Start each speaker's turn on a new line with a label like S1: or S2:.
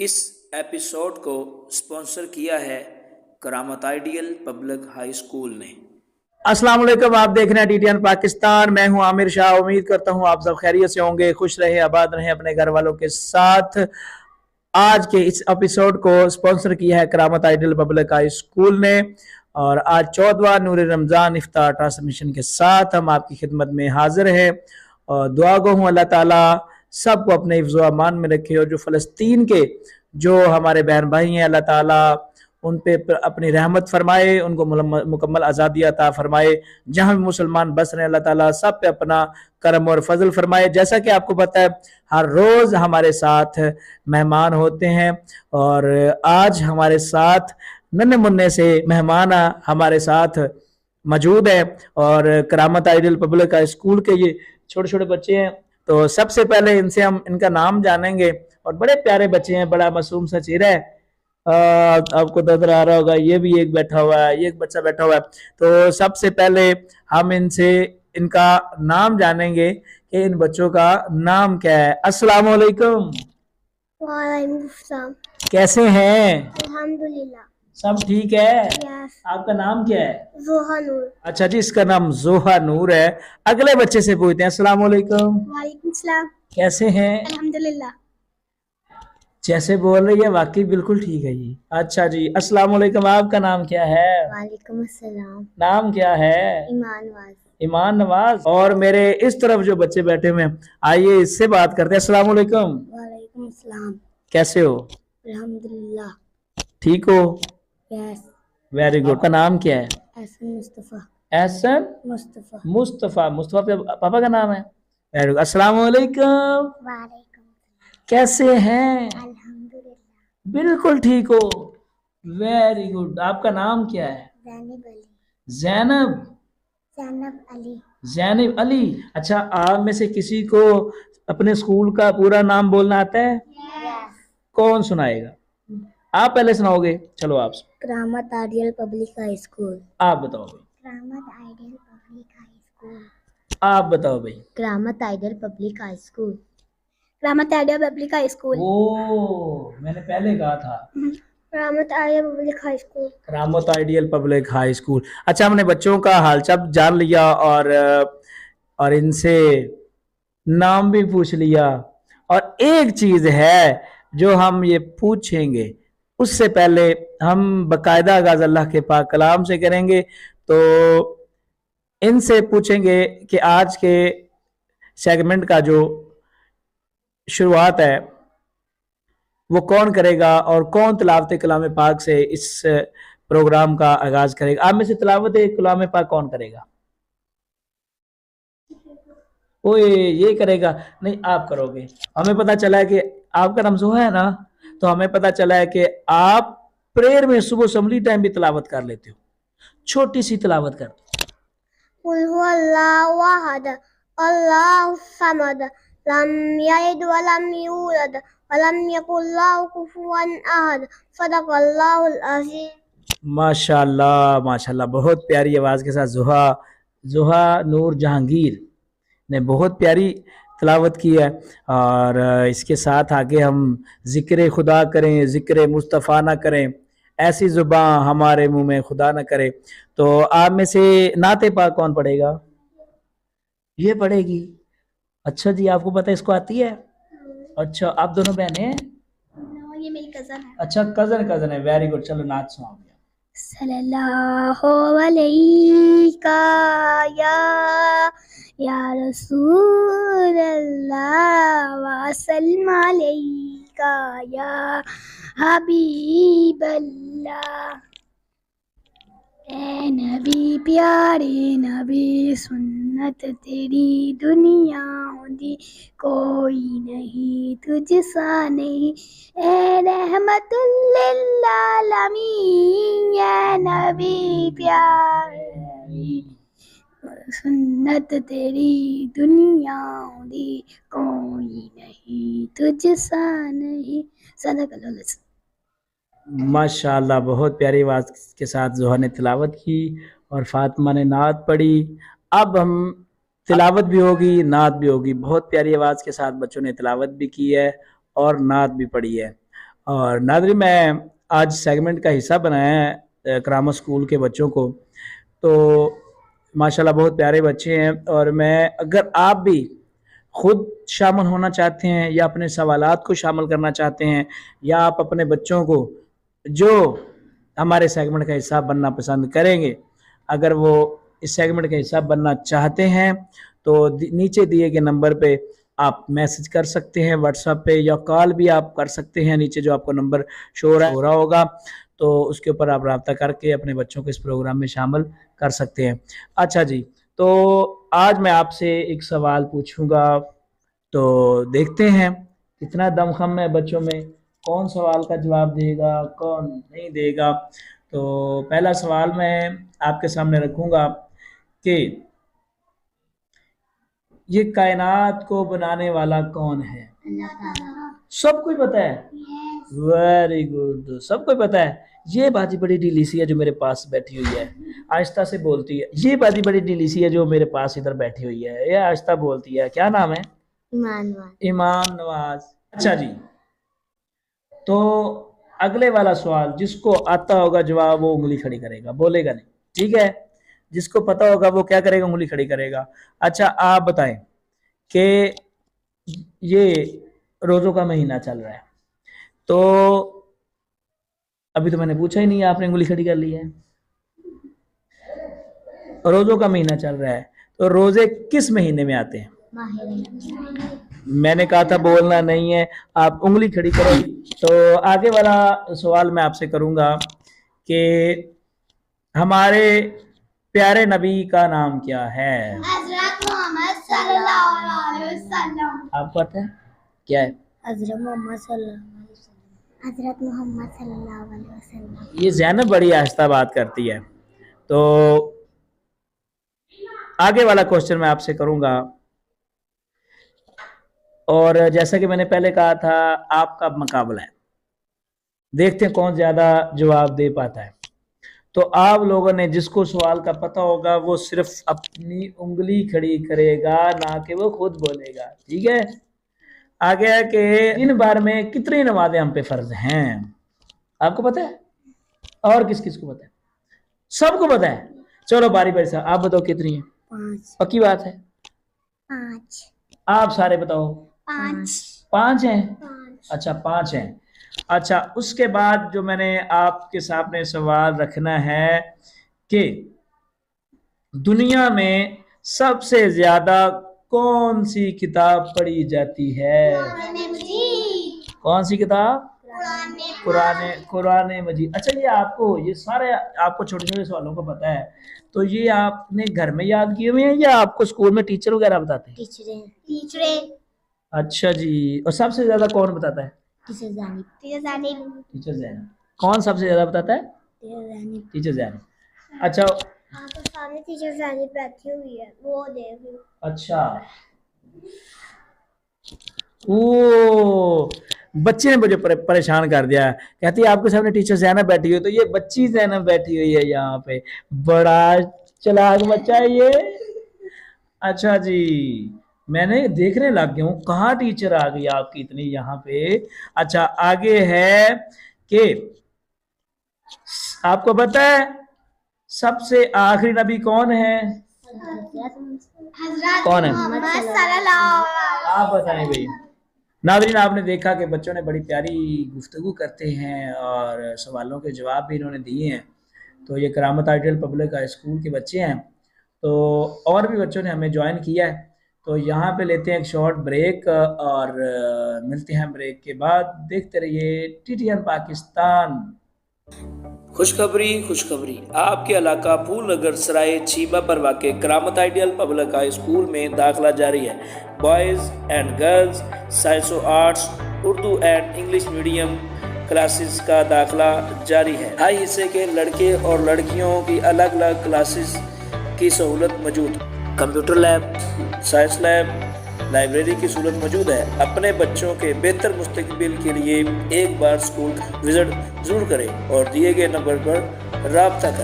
S1: اس episode کو sponsor کیا ہے کرامت آئیڈیل پبلک ہائی اسکول نے۔
S2: السلام علیکم، آپ دیکھ رہے ہیں DTN پاکستان۔ میں ہوں عامر شاہ۔ امید کرتا ہوں آپ سب خیریت سے ہوں گے، خوش رہے، آباد رہیں اپنے گھر والوں کے ساتھ۔ آج کے اس ایپیسوڈ کو اسپانسر کیا ہے کرامت آئیڈیل پبلک ہائی اسکول نے، اور آج 14واں نور رمضان افطار ٹرانسمیشن کے ساتھ ہم آپ کی خدمت میں حاضر ہیں، اور دعا گو ہوں اللہ تعالیٰ سب کو اپنے حفظ و امان میں رکھے، اور جو فلسطین کے جو ہمارے بہن بھائی ہیں اللہ تعالیٰ ان پہ اپنی رحمت فرمائے، ان کو مکمل آزادی عطا فرمائے۔ جہاں بھی مسلمان بس رہے ہیں اللہ تعالیٰ سب پہ اپنا کرم اور فضل فرمائے۔ جیسا کہ آپ کو پتہ ہے ہر روز ہمارے ساتھ مہمان ہوتے ہیں، اور آج ہمارے ساتھ ننھے منع سے مہمان ہمارے ساتھ موجود ہیں، اور کرامت آئیڈیل پبلک ہائی اسکول کے یہ چھوٹے چھوٹے بچے ہیں۔ تو سب سے پہلے ان سے ہم ان کا نام جانیں گے، اور بڑے پیارے بچے ہیں، بڑا معصوم سا چہرہ ہے۔ آپ کو نظر آ رہا ہوگا، یہ بھی ایک بیٹھا ہوا ہے، یہ ایک بچہ بیٹھا ہوا ہے۔ تو سب سے پہلے ہم ان سے ان کا نام جانیں گے کہ ان بچوں کا نام کیا ہے۔ السلام علیکم۔
S3: وعلیکم السلام۔
S2: کیسے ہیں؟
S3: الحمدللہ۔
S2: سب ٹھیک ہے؟
S3: یس۔
S2: آپ کا نام کیا ہے؟
S3: زوہا نور۔
S2: اچھا جی، اس کا نام زوہا نور ہے۔ اگلے بچے سے پوچھتے ہیں۔ السلام علیکم۔
S3: وعلیکم السلام۔
S2: کیسے ہیں؟
S3: الحمدللہ۔
S2: جیسے بول رہی ہے واقعی بالکل ٹھیک ہے جی۔ اچھا جی، السلام علیکم، آپ کا نام کیا ہے؟
S3: وعلیکم السلام۔
S2: نام کیا ہے؟
S3: ایمان نواز۔
S2: ایمان نواز۔ اور میرے اس طرف جو بچے بیٹھے ہوئے ہیں، آئیے اس سے بات کرتے ہیں۔ السلام علیکم۔
S3: وعلیکم السلام۔
S2: کیسے ہو؟
S3: الحمدللہ۔
S2: ٹھیک ہو؟
S3: یس۔
S2: Very good. کا نام کیا ہے؟
S3: احسن مصطفیٰ۔
S2: احسن
S3: مصطفیٰ۔
S2: مصطفیٰ۔ مصطفیٰ پاپا کا نام ہے؟ Very good. السلام علیکم۔
S3: وعلیکم
S2: کیسے ہیں؟
S3: الحمدللہ۔
S2: بالکل ٹھیک ہو؟ Very good. آپ کا نام کیا ہے؟
S3: زینب علی۔
S2: زینب۔
S3: زینب علی۔
S2: زینب علی۔ اچھا، آپ میں سے کسی کو اپنے اسکول کا پورا نام بولنا آتا ہے؟
S3: یس۔
S2: کون سنائے گا؟ آپ پہلے سناؤ گے؟ چلو آپ
S3: کرامت آئیڈیل پبلک ہائی اسکول۔
S2: آپ بتاؤ بھائی۔
S3: کرامت آئیڈیل پبلک ہائی اسکول۔
S2: آپ بتاؤ بھائی۔
S3: کرامت آئیڈیل پبلک ہائی اسکول۔ کرامت آئیڈیل پبلک ہائی اسکول۔
S2: میں نے پہلے کہا تھا
S3: کرامت آئیڈیل پبلک ہائی اسکول۔
S2: کرامت آئیڈیل پبلک ہائی اسکول۔ اچھا، ہم نے بچوں کا حال چال جان لیا، اور ان سے نام بھی پوچھ لیا، اور ایک چیز ہے جو ہم یہ پوچھیں گے اس سے پہلے ہم باقاعدہ آغاز اللہ کے پاک کلام سے کریں گے۔ تو ان سے پوچھیں گے کہ آج کے سیگمنٹ کا جو شروعات ہے وہ کون کرے گا، اور کون تلاوت کلام پاک سے اس پروگرام کا آغاز کرے گا۔ آپ میں سے تلاوت کلام پاک کون کرے گا؟ اوئے، یہ کرے گا؟ نہیں، آپ کرو گے۔ ہمیں پتا چلا ہے کہ آپ کا نام زوہا ہے نا، تو ہمیں پتا چلا ہے کہ آپ پریئر میں صبح اسمبلی ٹائم بھی تلاوت کر لیتے ہو۔ چھوٹی سی تلاوت کرتے
S3: قل هو اللہ احد اللہ الصمد لم یلد ولم یولد ولم یکن له کفوا احد صدق اللہ العظیم۔
S2: ماشاءاللہ ماشاءاللہ، بہت پیاری آواز کے ساتھ زوہا نور جہانگیر نے بہت پیاری تلاوت کی ہے۔ اور اس کے ساتھ آگے ہم ذکر خدا کریں، ذکر مصطفیٰ نہ کریں، ایسی زبان ہمارے منہ میں خدا نہ کرے۔ تو آپ میں سے نعت پاک کون پڑھے گا؟ یہ پڑھے گی؟ اچھا جی، آپ کو پتہ ہے اس کو آتی ہے؟ اچھا، آپ دونوں بہنیں ہیں؟
S3: یہ میری کزن ہے۔
S2: اچھا، کزن ہے۔ Very good. چلو نعت سناؤ۔
S3: صلی اللہ علیہ یا رسول اللہ وسلم علیکہ یا حبیب اللہ۔ اے نبی پیارے نبی، سنت تیری دنیا دی کوئی نہیں تجھ سا نہیں، اے رحمت للعالمین، اے نبی پیارے، سنت تیری دنیا دی کوئی نہیں تجھ سا نہیں، صدق اللہ العظیم۔
S2: ماشاءاللہ، بہت پیاری آواز کے ساتھ زوہا نے تلاوت کی اور فاطمہ نے نعت پڑھی۔ اب ہم تلاوت بھی ہوگی، نعت بھی ہوگی۔ بہت پیاری آواز کے ساتھ بچوں نے تلاوت بھی کی ہے اور نعت بھی پڑھی ہے۔ اور नाज़रीन मैं आज सेगमेंट का हिस्सा बनाया है करामा स्कूल के बच्चों को, तो माशाल्लाह बहुत प्यारे बच्चे हैं। और मैं अगर आप भी खुद शामिल होना चाहते हैं या अपने सवालात को शामिल करना चाहते हैं या आप अपने बच्चों को जो हमारे सेगमेंट का हिस्सा बनना पसंद करेंगे, अगर वो इस सेगमेंट का हिस्सा बनना चाहते हैं तो नीचे दिए गए नंबर पे आप मैसेज कर सकते हैं व्हाट्सएप पे, या कॉल भी आप कर सकते हैं। नीचे जो आपको नंबर शो हो रहा होगा तो उसके ऊपर आप रब्ता करके अपने बच्चों को इस प्रोग्राम में शामिल कर सकते हैं। अच्छा जी, तो आज मैं आपसे एक सवाल पूछूंगा, तो देखते हैं कितना दमखम है बच्चों में, कौन सवाल का जवाब देगा कौन नहीं देगा। तो पहला सवाल मैं आपके सामने रखूंगा कि ये कायनात को बनाने वाला कौन है? सब कोई पता है? वेरी गुड, सबको पता है। ये बाजी बड़ी डीलीसी है जो मेरे पास बैठी हुई है, आहिस्ता से बोलती है। ये बाजी बड़ी डीलीसी है जो मेरे पास इधर बैठी हुई है, ये आहिस्ता बोलती है। क्या नाम है? ईमान नवाज। अच्छा जी, तो अगले वाला सवाल जिसको आता होगा जवाब वो उंगली खड़ी करेगा, बोलेगा नहीं, ठीक है? जिसको पता होगा वो क्या करेगा? उंगली खड़ी करेगा। अच्छा आप बताएं कि ये रोज़ों का महीना चल रहा है, तो अभी तो मैंने पूछा ही नहीं, आपने उंगली खड़ी कर ली है। रोज़ों का महीना चल रहा है, तो रोज़े किस महीने में आते हैं? मैंने कहा था बोलना नहीं है, आप उंगली खड़ी करो। तो आगे वाला सवाल मैं आपसे करूंगा कि हमारे प्यारे नबी का नाम क्या है?
S3: हज़रत मोहम्मद सल्लल्लाहु अलैहि वसल्लम।
S2: आपको पता है क्या है?
S3: हज़रत मोहम्मद सल्लल्लाहु अलैहि वसल्लम।
S2: ये ज़ैनब बड़ी आहिस्ता बात करती है। तो आगे वाला क्वेश्चन मैं आपसे करूंगा, और जैसा कि मैंने पहले कहा था आपका मुकाबला है, देखते हैं कौन ज्यादा जवाब दे पाता है। तो आप लोगों ने जिसको सवाल का पता होगा वो सिर्फ अपनी उंगली खड़ी करेगा, ना कि वो खुद बोलेगा, ठीक है? आगे है कि दिन भर में कितनी नमाजें हम पे फर्ज हैं? आपको पता है? और किस किस को पता है? सबको पता है। चलो बारी बारी से आप बताओ कितनी है?
S3: 5।
S2: पक्की बात है?
S3: 5।
S2: आप सारे बताओ।
S3: 5।
S2: 5 हैं? अच्छा 5 हैं। अच्छा, उसके बाद जो मैंने आपके सामने सवाल रखना है कि दुनिया में सबसे ज्यादा कौन सी किताब पढ़ी जाती है? कौन सी किताब? कुरान मजीद। अच्छा, ये आपको ये सारे आपको छोटे छोटे सवालों को पता है, तो ये आपने घर में याद किए हुए हैं या आपको स्कूल में टीचर वगैरह बताते हैं?
S3: टीचर।
S2: अच्छा जी, और सबसे ज्यादा कौन बताता है?
S3: टीचर
S2: जैनब। कौन सबसे ज्यादा बताता है? टीचर जैनब। अच्छा
S3: सामने टीचर जानी बैठी हुई है, वो देख।
S2: अच्छा, ओ बच्चे ने मुझे परेशान कर दिया, कहती है आपके सामने टीचर जैनब बैठी हुई है, तो ये बच्ची जैनब बैठी हुई है यहाँ पे। बड़ा चालाक बच्चा है ये। अच्छा जी, मैंने देखने लग गया हूँ कहाँ टीचर आ गई आपकी इतनी यहाँ पे। अच्छा आगे है कि आपको पता है सबसे आखिरी नबी कौन है? कौन है? आप बताएं भाई। नाज़रीन, आपने देखा कि बच्चों ने बड़ी प्यारी गुफ्तगू करते हैं और सवालों के जवाब भी इन्होंने दिए हैं। तो ये करामत आइडियल पब्लिक हाई स्कूल के बच्चे हैं, तो और भी बच्चों ने हमें ज्वाइन किया है। तो यहाँ पे लेते हैं एक शॉर्ट ब्रेक और मिलते हैं ब्रेक के बाद। देखते रहिए टीटीएन पाकिस्तान।
S1: खुशखबरी आपके इलाका फूल नगर सराय छीबा पर वाक़ करामत आइडियल पब्लिक हाई स्कूल में दाखिला जारी है। बॉयज़ एंड गर्ल्स साइंस और arts, Urdu and English medium classes का दाखिला जारी है। हाई हिस्से के लड़के और लड़कियों की अलग अलग क्लासेस की सहूलत मौजूद, computer lab, science lab, library की सहूलत मौजूद है। अपने बच्चों के बेहतर मुस्तकबिल के लिए एक बार स्कूल विजिट ज़रूर करें और दिए गए नंबर पर राब्ता करें।